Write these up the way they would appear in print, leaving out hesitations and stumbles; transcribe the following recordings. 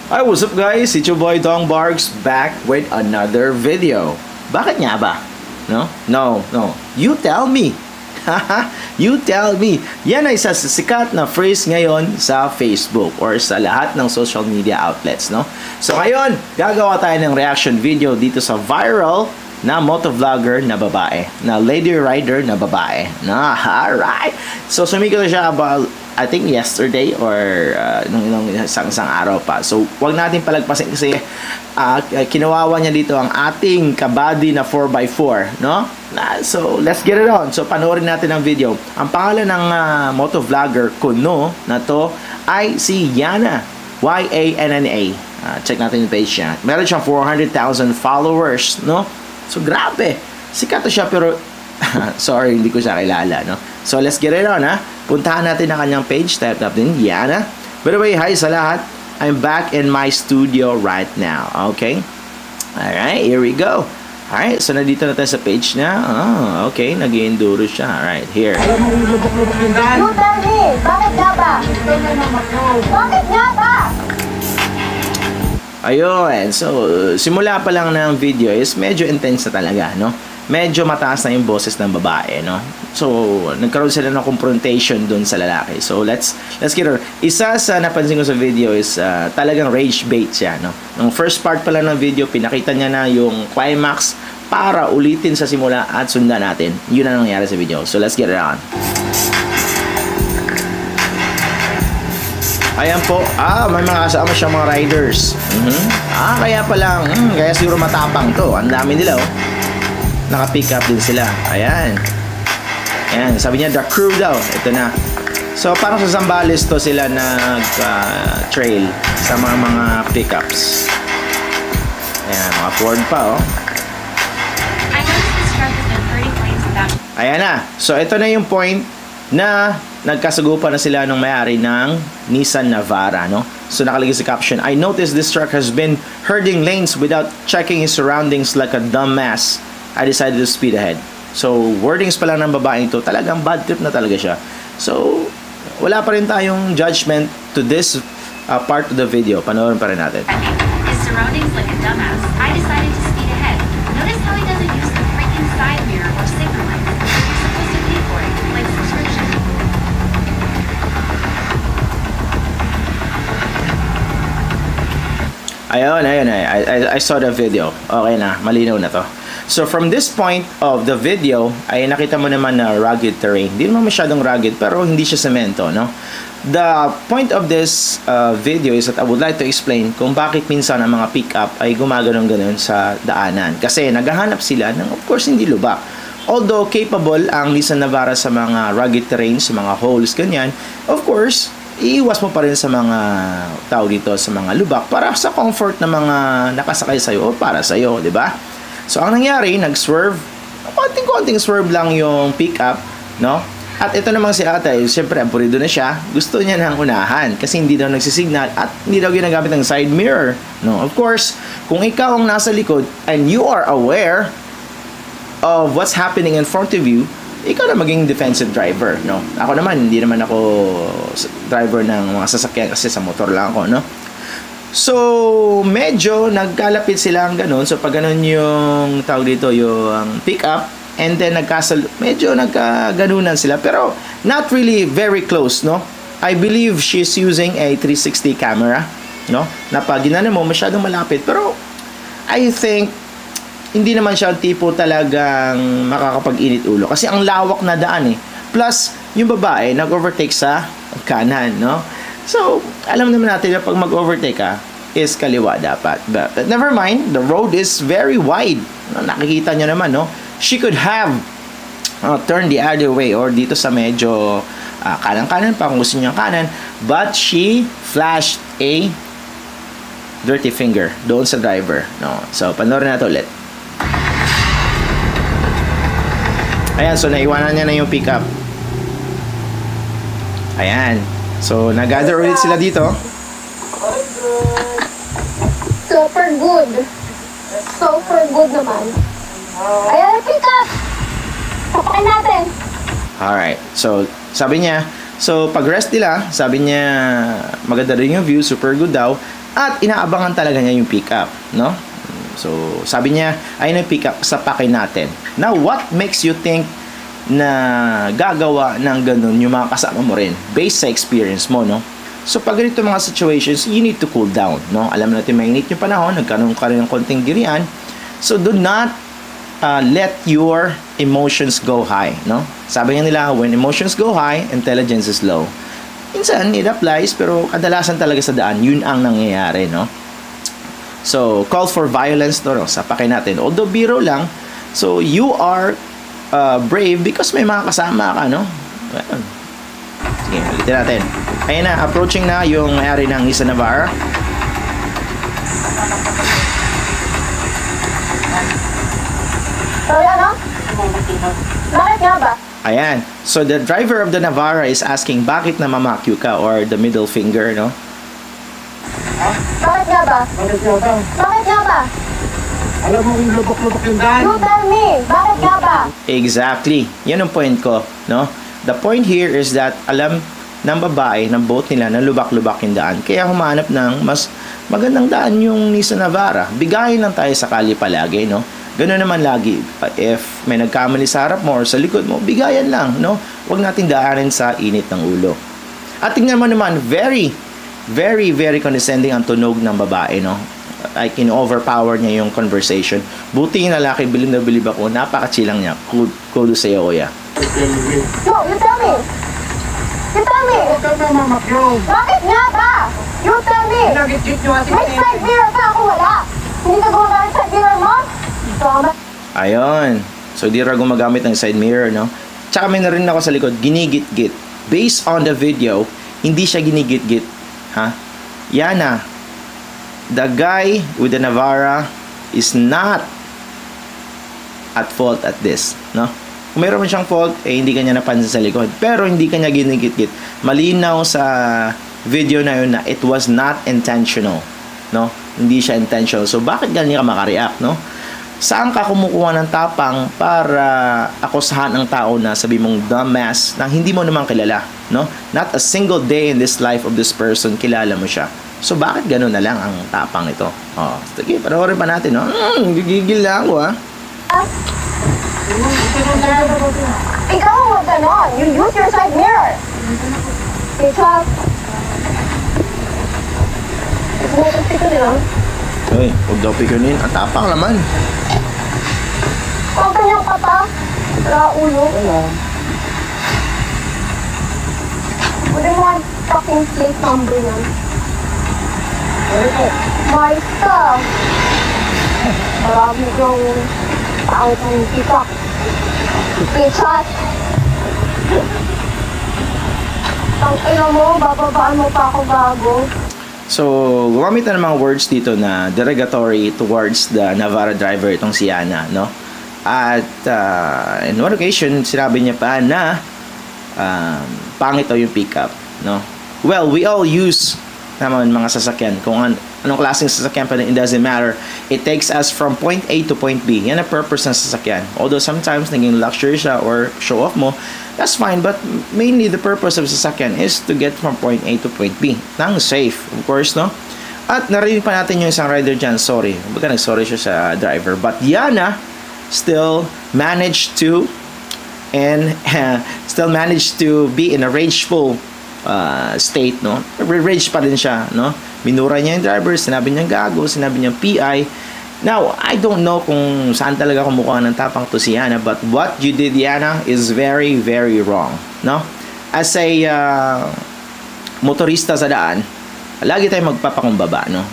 Hi, what's up guys? It's your boy Dong Barks back with another video. Bakit nga ba? No? You tell me. You tell me. Yan ay isa sa sikat na phrase ngayon sa Facebook or sa lahat ng social media outlets, no? So ngayon, gagawa tayo ng reaction video dito sa viral na motovlogger na babae, na lady rider na babae. Alright. So sumikat na siya about I think yesterday or nung isang araw pa. So, wag natin palagpasin kasi kinawawa niya dito ang ating kabady na 4x4, no? So, let's get it on. So, panoorin natin ang video. Ang pangalan ng motovlogger kuno na to ay si Yana. Y-A-N-N-A. Check natin yung page niya. Meron siyang 400,000 followers, no? So, grabe. Sikat to siya pero sorry, hindi ko siya kilala, no? So, let's get it on, ha? Puntahan natin ang kanyang page. Type natin, Yana. By the way, hi sa lahat. I'm back in my studio right now. Okay? Alright, here we go. Alright, so nandito na tayo sa page niya. Oh, okay. Nag-i-enduro siya. Alright, here. You tell me, bakit nga ba? Bakit nga ba? Ayun. So, simula pa lang ng video is medyo intense na talaga, no? Medyo mataas na yung boses ng babae, no? So, nagkaroon sila ng confrontation dun sa lalaki. So, let's get her. Isa sa napansin ko sa video is talagang rage bait siya, no? Nung first part pa lang ng video, pinakita niya na yung climax para ulitin sa simula at sundan natin. Yun ang nangyari sa video. So, let's get it on. Ayan po. May mga kasama siyang mga riders. Kaya pa lang. Kaya siguro matapang to. Ang dami nila, oh. Naka-pick up din sila. Ayan. Ayan. Sabi niya, the crew daw. Ito na. So, parang sa Zambales to sila nag-trail sa mga pickups. Ayan. Mga Ford pa, oh. Ayan na. So, ito na yung point na nagkasagupan na sila ng may-ari ng Nissan Navara, no? So, nakalagay sa caption, I noticed this truck has been herding lanes without checking his surroundings like a dumbass. I decided to speed ahead. So, wordings pa lang ng babaeng to, talagang bad trip na talaga siya. So, wala pa rin tayong judgment to this part of the video. Panoorin pa rin natin. His surroundings like a dumbass. I decided to speed ahead. Notice how he doesn't use the freaking side mirror or signal lights. You're supposed to pay for it, like subscription. Ayun. I saw the video. Okay na, malinaw na to. So from this point of the video, ay nakita mo naman na rugged terrain. Hindi naman masyadong rugged, pero hindi siya semento, no? The point of this video is that I would like to explain kung bakit minsan ang mga pick-up ay gumaganon-ganon sa daanan. Kasi naghahanap sila ng, of course, hindi lubak. Although capable ang Nissan Navara sa mga rugged terrain, sa mga holes, ganyan, of course, iiwas mo pa rin sa mga tao dito, sa mga lubak, para sa comfort ng mga nakasakay sa'yo o para sa'yo, di ba? So, ang nangyari, nag-swerve. Konting-konting swerve lang yung pick-up, no? At ito namang si ate, siyempre, aburido na siya. Gusto niya nang unahan kasi hindi daw nagsisignal at hindi daw ginagamit ng side mirror, no? Of course, kung ikaw ang nasa likod and you are aware of what's happening in front of you, ikaw na maging defensive driver, no? Ako naman, hindi naman ako driver ng mga sasakyan kasi sa motor lang ako, no? So, medyo nagkalapit sila ang ganun. So, pag ganun yung tawag dito, yung pick-up, and then medyo nagkaganunan sila. Pero, not really very close, no? I believe she's using a 360 camera, no? Na pag ginana mo, masyadong malapit. Pero, I think, hindi naman siya tipo talagang makakapag-init ulo. Kasi ang lawak na daan, eh. Plus, yung babae, nag-overtake sa kanan, no? So, alam naman natin na pag mag-overtake ka, is kaliwa dapat. But never mind, the road is very wide. Nakikita nyo naman, no? She could have turned the other way or dito sa medyo kanan-kanan pa kung gusto niya kanan. But she flashed a dirty finger doon sa driver, no? So, panoorin natin ulit. Ayan, so naiwanan niya na yung pickup. Ayan. So, nag-gather ulit sila dito. Super good. Super good naman. Ayan, pick up! Papakin natin. Alright. So, sabi niya, so pag rest nila, sabi niya maganda rin yung view, super good daw. At inaabangan talaga niya yung pick-up, no? So, sabi niya, ayun yung pick-up, sapakin natin. Now, what makes you think na gagawa ng ganun yung mga kasama mo rin? Based sa experience mo, no? So, pag ganito mga situations, you need to cool down, no? Alam natin mainit yung panahon, nagkaroon ka rin ng konting girian. So, do not let your emotions go high, no? Sabi nga nila, when emotions go high, intelligence is low. Minsan, it applies, pero kadalasan talaga sa daan, yun ang nangyayari, no? So, call for violence, no? Sapakin natin. Although biro lang, so you are brave because may mga kasama ka, no? Well, sige, ulitin natin. Ayan na, approaching na yung may-ari ng Nissan Navara. So, ano? Bakit nga ba? Ayan. So, the driver of the Navara is asking, bakit na mamakyu ka? Or the middle finger, no? Bakit nga ba? Bakit nga ba? Alam mo yung lubok-lubok yung daan. You tell me, bakit nga ba? Exactly. Yan ang point ko, no? The point here is that alam ng babae, ng boat nila, na lubak-lubak yung daan. Kaya humanap ng mas magandang daan yung Nissan Navara. Bigayin lang tayo sa kali palagi, no? Ganoon naman lagi. If may nagkamali sa harap mo or sa likod mo, bigayan lang, no? Huwag natin daanin sa init ng ulo. At tingnan mo naman, very, very, very condescending ang tunog ng babae, no? I can overpower niya yung conversation. Buti yung lalaki, bilib na bilib ako, napakachilang niya. Kudo sa'yo, kuya. No, you tell me. You tell me. Huwag ka na mamakyo. Bakit nga ba? You tell me. Nag-cheat nyo kasi. May side mirror ka, ako wala. Hindi ka gumagamit side mirror mo? Tama. Ayun. So, di ra gumagamit ng side mirror, no? Tsaka may narinig ako sa likod, ginigit-git. Based on the video, hindi siya ginigit-git. Ha? Yana, the guy with the Navara is not at fault at this, no? Kung meron man siyang fault, eh hindi kanya napansin sa likod. Pero hindi kanya ginigit-git. Malinaw sa video na yun na it was not intentional, no? Hindi siya intentional. So, bakit ganyan ka makareact, no? Saan ka kumukuha ng tapang para akusahan ng tao na sabi mong dumbass na hindi mo naman kilala, no? Not a single day in this life of this person kilala mo siya. So, bakit gano'n na lang ang tapang ito? Oh, sige, panoorin pa natin, no? Gigigil na ako, ha? Ikaw ang mag-ganon. You use your side mirror. Because... Sumusunod ko nila. Uy, huwag daw pikunin. Ang tapang naman. Ang kanyang kata. Wala ulo. Pwede mo ang fucking plate number yan. Marta. Marami kang tao kang tikak. Pichat. Ang ina mo, bababaan mo pa ako bago. So, gumamit na ng mga words dito na derogatory towards the Navara driver itong si Yana, no? At in one occasion, sinabi niya pa na pangit daw yung pickup, no? Well, we all use naman mga sasakyan. Kung anong klaseng sasakyan pa, it doesn't matter. It takes us from point A to point B. Yan ang purpose ng sasakyan. Although sometimes naging luxury siya or show off mo, that's fine, but mainly the purpose of sasakyan is to get from point A to point B. Nang safe, of course, no? At narinig pa natin yung isang rider dyan, sorry. Baga nag-sorry siya sa driver. But Yana still managed to be in a rageful state, no? Rage pa rin siya, no? Minura niya yung driver, sinabi niya gago, sinabi niya PI. Now, I don't know kung saan talaga kumukuha ng tapang to si Yana, but what you did, Yana, is very, very wrong, no? As a motorista sa daan, lagi tayong magpapakumbaba, no?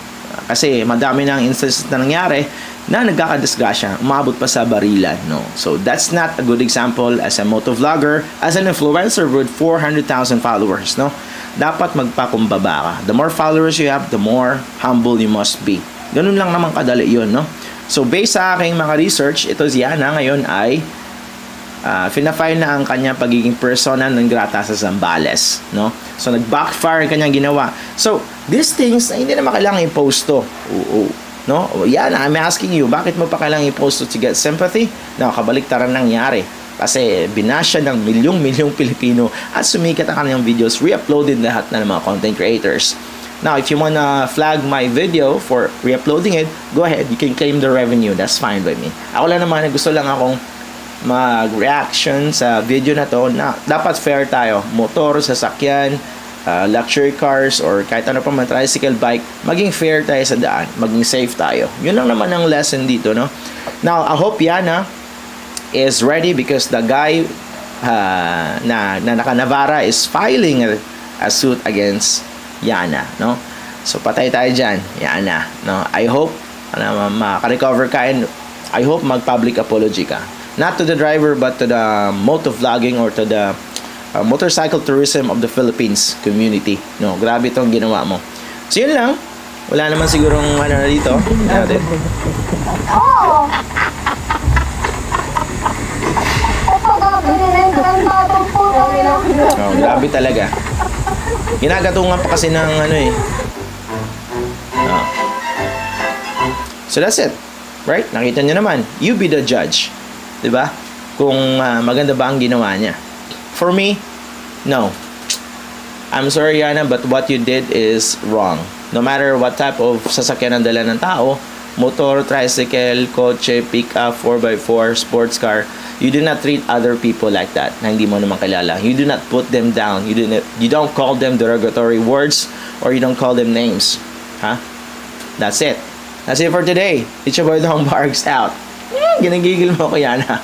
Kasi madami ng instances na nangyari na nagkakadisgrasya, umabot pa sa barilan, no? So, that's not a good example as a motovlogger, as an influencer with 400,000 followers, no? Dapat magpakumbaba ka. The more followers you have, the more humble you must be. Ganun lang naman kadali yun, no? So, based sa aking mga research, ito si Yana ngayon ay fina-file na ang kanyang pagiging persona non grata sa Zambales, no? So, nag-backfire ang kanyang ginawa. So, these things, hindi na kailangan i-post to. No? Yana, I'm asking you, bakit mo pa kailangan i-post to get sympathy? No, kabaliktaran nangyari. Kasi binasya ng milyong-milyong Pilipino at sumikat ang kanyang videos, re-uploaded lahat na ng mga content creators. Now, if you wanna flag my video for re-uploading it, go ahead. You can claim the revenue. That's fine by me. Ako lang naman, gusto lang akong mag-reaction sa video na to na dapat fair tayo. Motor, sasakyan, luxury cars, or kahit ano pa man, tricycle, bike, maging fair tayo sa daan. Maging safe tayo. Yun lang naman ang lesson dito, no? Now, I hope Yana is ready because the guy na naka-Navara is filing a suit against Yana, no? So patay tayo dyan, Yana, no? I hope maka-recover ka, and I hope mag-public apology ka. Not to the driver but to the motovlogging or to the motorcycle tourism of the Philippines community, no? Grabe itong ginawa mo. So yun lang. Wala naman sigurong ano na dito. Oo. Oh, grabe talaga. Ginagatungan pa kasi ng ano eh. Oh. So that's it. Right? Nakita nyo naman. You be the judge. Diba? Kung maganda ba ang ginawa niya. For me, no. I'm sorry, Yana, but what you did is wrong. No matter what type of sasakyan ang dala ng tao, motor, tricycle, kotse, pick-up, 4x4, sports car, you do not treat other people like that na hindi mo naman kilala. You do not put them down. You don't call them derogatory words or you don't call them names. Huh? That's it. That's it for today. It's your boy Dong Barks out. Ginagigil mo ko, Yana.